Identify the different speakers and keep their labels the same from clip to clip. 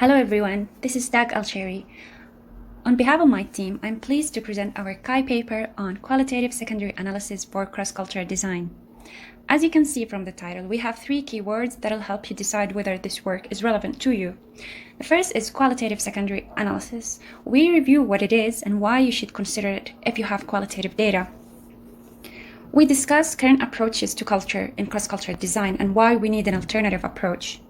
Speaker 1: Hello everyone, this is Alshehri. On behalf of my team, I'm pleased to present our SIGCHI paper on Qualitative Secondary Analysis for Cross-Cultural Design. As you can see from the title, we have 3 keywords that will help you decide whether this work is relevant to you. The first is Qualitative Secondary Analysis. We review what it is and why you should consider it if you have qualitative data. We discuss current approaches to culture in cross-cultural design and why we need an alternative approach.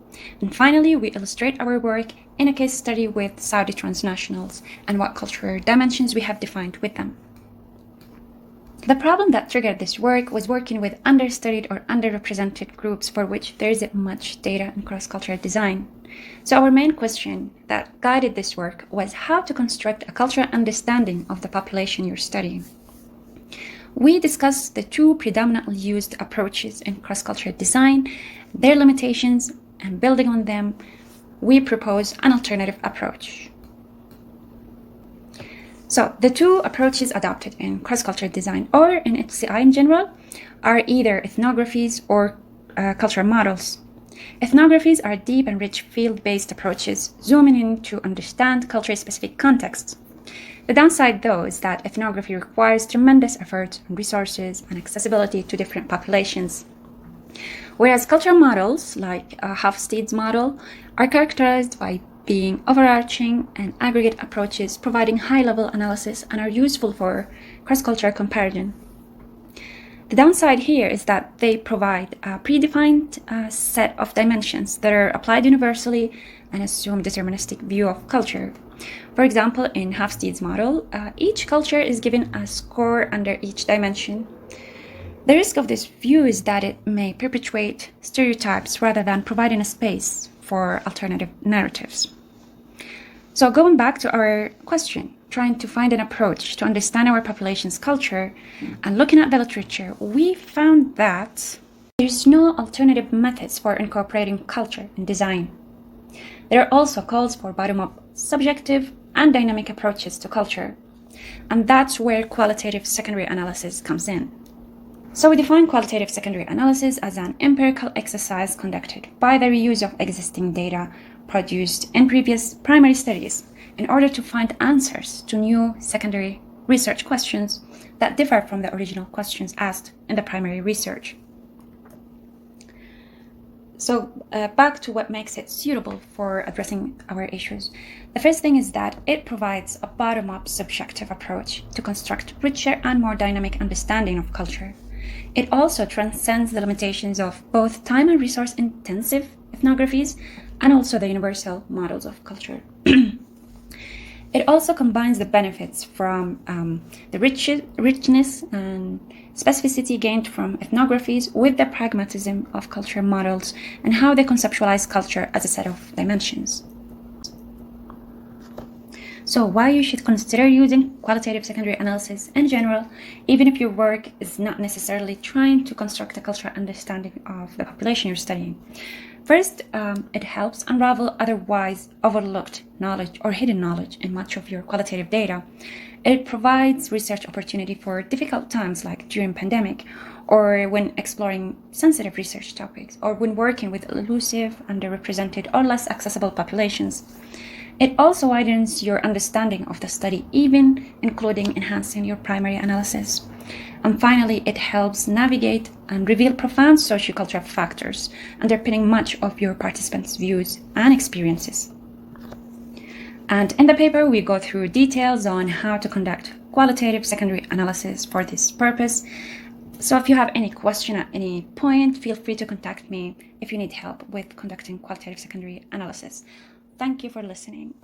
Speaker 1: And finally, we illustrate our work in a case study with Saudi transnationals and what cultural dimensions we have defined with them. The problem that triggered this work was working with understudied or underrepresented groups for which there isn't much data in cross-cultural design. So our main question that guided this work was how to construct a cultural understanding of the population you're studying. We discussed the 2 predominantly used approaches in cross-cultural design, their limitations, and building on them, we propose an alternative approach. So the 2 approaches adopted in cross-cultural design or in HCI in general are either ethnographies or cultural models. Ethnographies are deep and rich field-based approaches, zooming in to understand culture-specific contexts. The downside, though, is that ethnography requires tremendous effort and resources and accessibility to different populations. Whereas cultural models, like Hofstede's model, are characterized by being overarching and aggregate approaches, providing high-level analysis and are useful for cross-cultural comparison. The downside here is that they provide a predefined set of dimensions that are applied universally and assume deterministic view of culture. For example, in Hofstede's model, each culture is given a score under each dimension. The risk of this view is that it may perpetuate stereotypes rather than providing a space for alternative narratives. So going back to our question, trying to find an approach to understand our population's culture and looking at the literature, we found that there's no alternative methods for incorporating culture in design. There are also calls for bottom-up, subjective, and dynamic approaches to culture, and that's where qualitative secondary analysis comes in. So we define qualitative secondary analysis as an empirical exercise conducted by the reuse of existing data produced in previous primary studies in order to find answers to new secondary research questions that differ from the original questions asked in the primary research. So back to what makes it suitable for addressing our issues. The first thing is that it provides a bottom-up subjective approach to construct richer and more dynamic understanding of culture. It also transcends the limitations of both time and resource-intensive ethnographies and also the universal models of culture. It also combines the benefits from the richness and specificity gained from ethnographies with the pragmatism of culture models and how they conceptualize culture as a set of dimensions. So why you should consider using qualitative secondary analysis in general, even if your work is not necessarily trying to construct a cultural understanding of the population you're studying. First, it helps unravel otherwise overlooked knowledge or hidden knowledge in much of your qualitative data. It provides research opportunity for difficult times like during pandemic, or when exploring sensitive research topics, or when working with elusive, underrepresented, or less accessible populations. It also widens your understanding of the study, even including enhancing your primary analysis. And finally, it helps navigate and reveal profound sociocultural factors underpinning much of your participants' views and experiences. And in the paper, we go through details on how to conduct qualitative secondary analysis for this purpose. So if you have any question at any point, feel free to contact me if you need help with conducting qualitative secondary analysis. Thank you for listening.